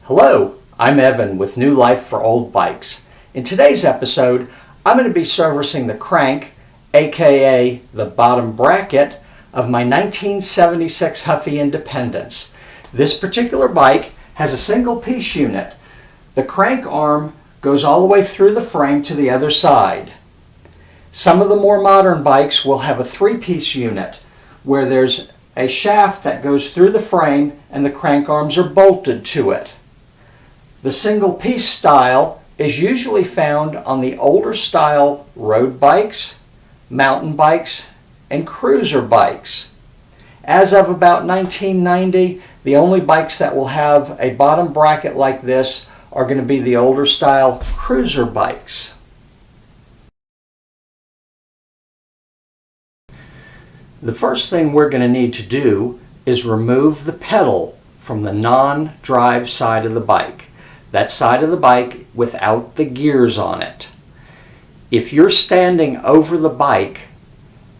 Hello, I'm Evan with New Life for Old Bikes. In today's episode, I'm going to be servicing the crank, aka the bottom bracket, of my 1976 Huffy Independence. This particular bike has a single piece unit. The crank arm goes all the way through the frame to the other side. Some of the more modern bikes will have a three-piece unit where there's a shaft that goes through the frame and the crank arms are bolted to it. The single piece style is usually found on the older style road bikes, mountain bikes, and cruiser bikes. As of about 1990, the only bikes that will have a bottom bracket like this are going to be the older style cruiser bikes. The first thing we're going to need to do is remove the pedal from the non-drive side of the bike. That side of the bike without the gears on it. If you're standing over the bike,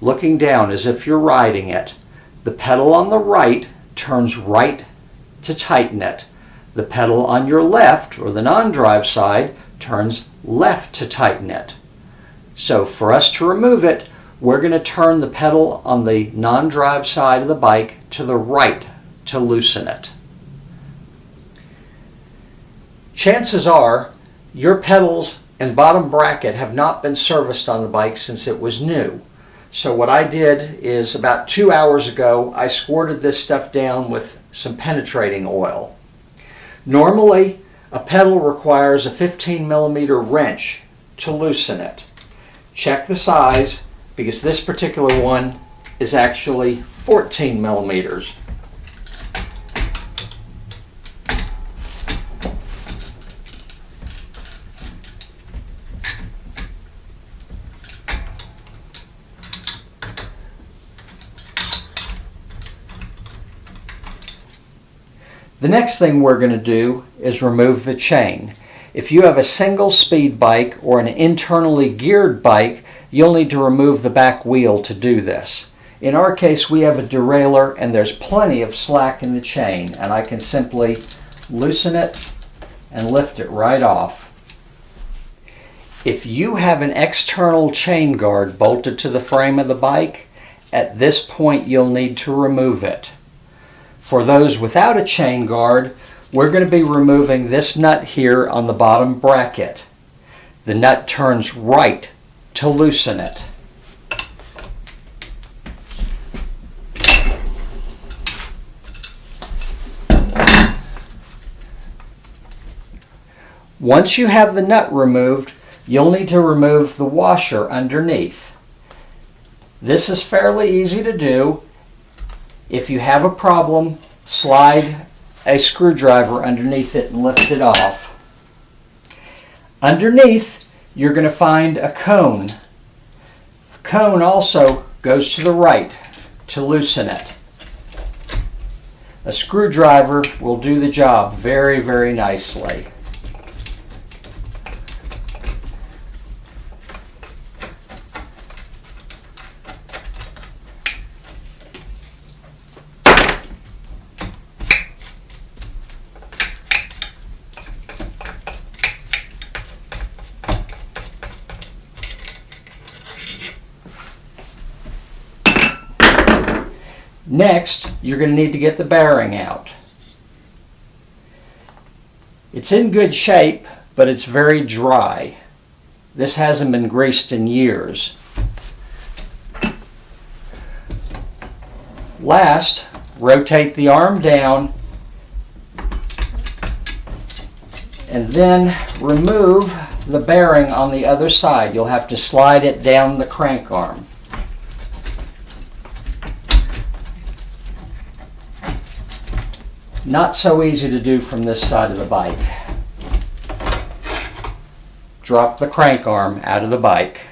looking down as if you're riding it, the pedal on the right turns right to tighten it. The pedal on your left, or the non-drive side, turns left to tighten it. So for us to remove it, we're going to turn the pedal on the non-drive side of the bike to the right to loosen it. Chances are your pedals and bottom bracket have not been serviced on the bike since it was new. So what I did is about 2 hours ago I squirted this stuff down with some penetrating oil. Normally a pedal requires a 15mm wrench to loosen it. Check the size because this particular one is actually 14mm. The next thing we're going to do is remove the chain. If you have a single speed bike or an internally geared bike, you'll need to remove the back wheel to do this. In our case, we have a derailleur and there's plenty of slack in the chain, and I can simply loosen it and lift it right off. If you have an external chain guard bolted to the frame of the bike, at this point you'll need to remove it. For those without a chain guard, we're going to be removing this nut here on the bottom bracket. The nut turns right to loosen it. Once you have the nut removed, you'll need to remove the washer underneath. This is fairly easy to do. If you have a problem, slide a screwdriver underneath it and lift it off. Underneath, you're going to find a cone. The cone also goes to the right to loosen it. A screwdriver will do the job very, very nicely. Next, you're going to need to get the bearing out. It's in good shape, but it's very dry. This hasn't been greased in years. Last, rotate the arm down and then remove the bearing on the other side. You'll have to slide it down the crank arm. Not so easy to do from this side of the bike. Drop the crank arm out of the bike.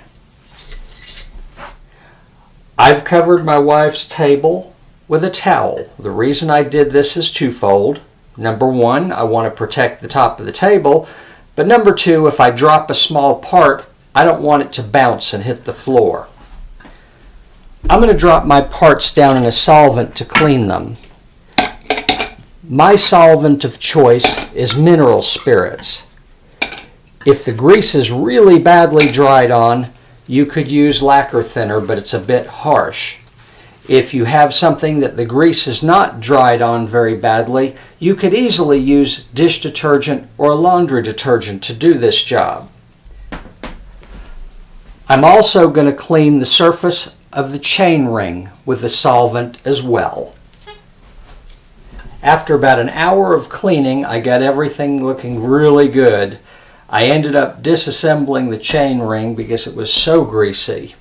I've covered my wife's table with a towel. The reason I did this is twofold. Number one, I want to protect the top of the table, but number two, if I drop a small part, I don't want it to bounce and hit the floor. I'm going to drop my parts down in a solvent to clean them. My solvent of choice is mineral spirits. If the grease is really badly dried on, you could use lacquer thinner, but it's a bit harsh. If you have something that the grease is not dried on very badly, you could easily use dish detergent or laundry detergent to do this job. I'm also going to clean the surface of the chain ring with the solvent as well. After about an hour of cleaning, I got everything looking really good. I ended up disassembling the chain ring because it was so greasy.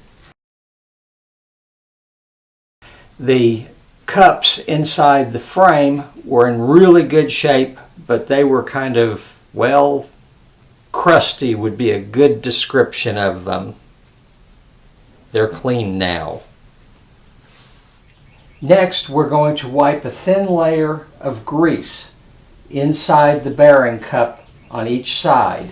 The cups inside the frame were in really good shape, but they were kind of, well, crusty would be a good description of them. They're clean now. Next, we're going to wipe a thin layer of grease inside the bearing cup on each side.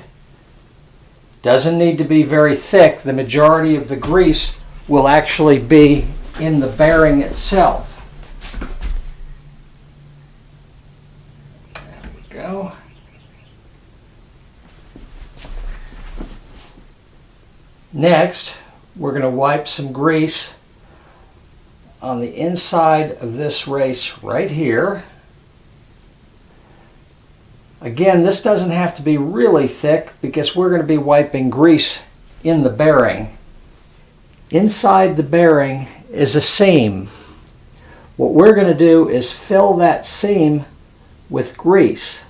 Doesn't need to be very thick. The majority of the grease will actually be in the bearing itself. There we go. Next, we're going to wipe some grease on the inside of this race right here. Again, this doesn't have to be really thick because we're going to be wiping grease in the bearing. Inside the bearing is a seam. What we're going to do is fill that seam with grease.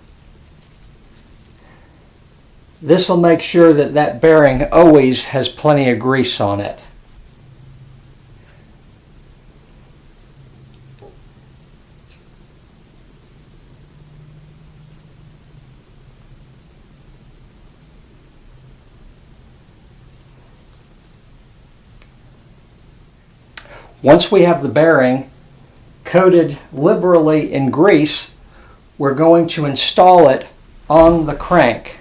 This will make sure that that bearing always has plenty of grease on it. Once we have the bearing coated liberally in grease, we're going to install it on the crank.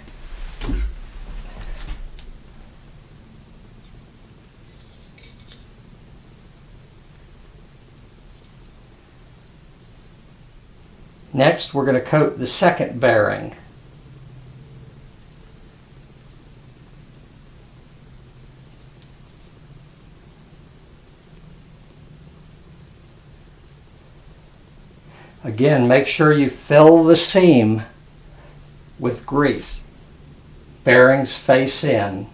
Next, we're going to coat the second bearing. Again, make sure you fill the seam with grease. Bearings face in.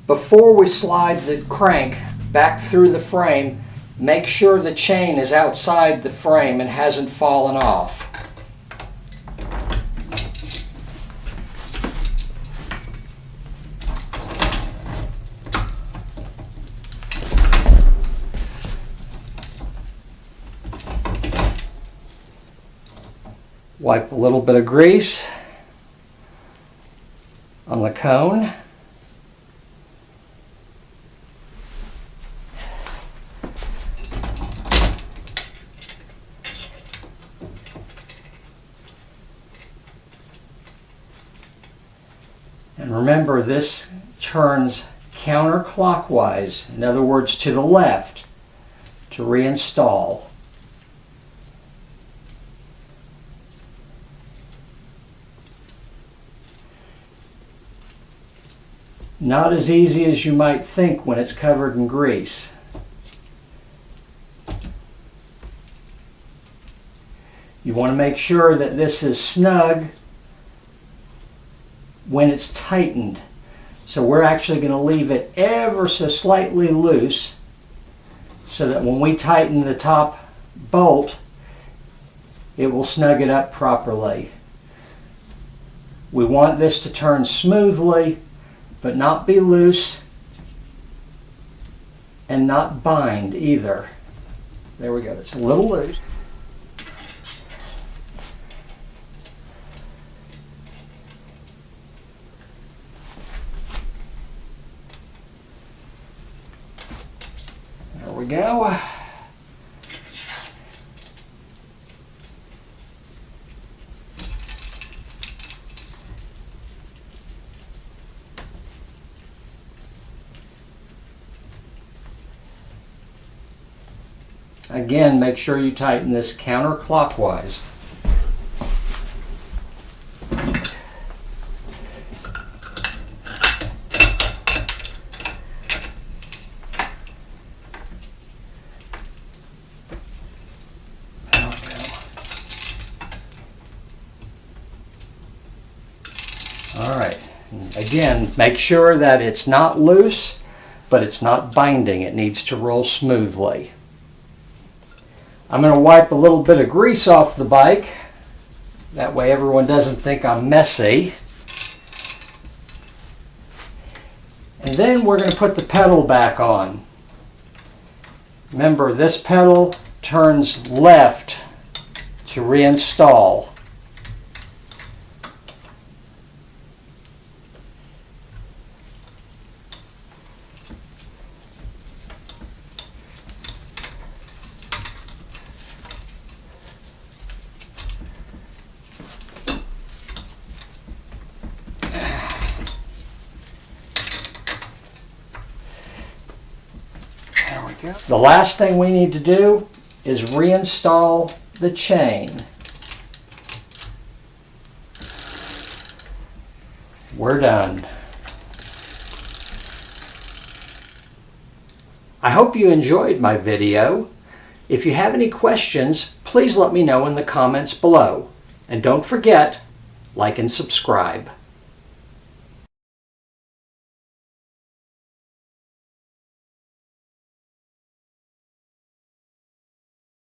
Before we slide the crank back through the frame, make sure the chain is outside the frame and hasn't fallen off. Wipe a little bit of grease on the cone. And remember, this turns counterclockwise, in other words, to the left, to reinstall. Not as easy as you might think when it's covered in grease. You want to make sure that this is snug when it's tightened. So we're actually going to leave it ever so slightly loose so that when we tighten the top bolt, it will snug it up properly. We want this to turn smoothly, but not be loose and not bind either. There we go, it's a little loose. There we go. Again, make sure you tighten this counterclockwise. All right. Again, make sure that it's not loose, but it's not binding. It needs to roll smoothly. I'm going to wipe a little bit of grease off the bike. That way everyone doesn't think I'm messy. And then we're going to put the pedal back on. Remember, this pedal turns left to reinstall. The last thing we need to do is reinstall the chain. We're done. I hope you enjoyed my video. If you have any questions, please let me know in the comments below. And don't forget, like and subscribe.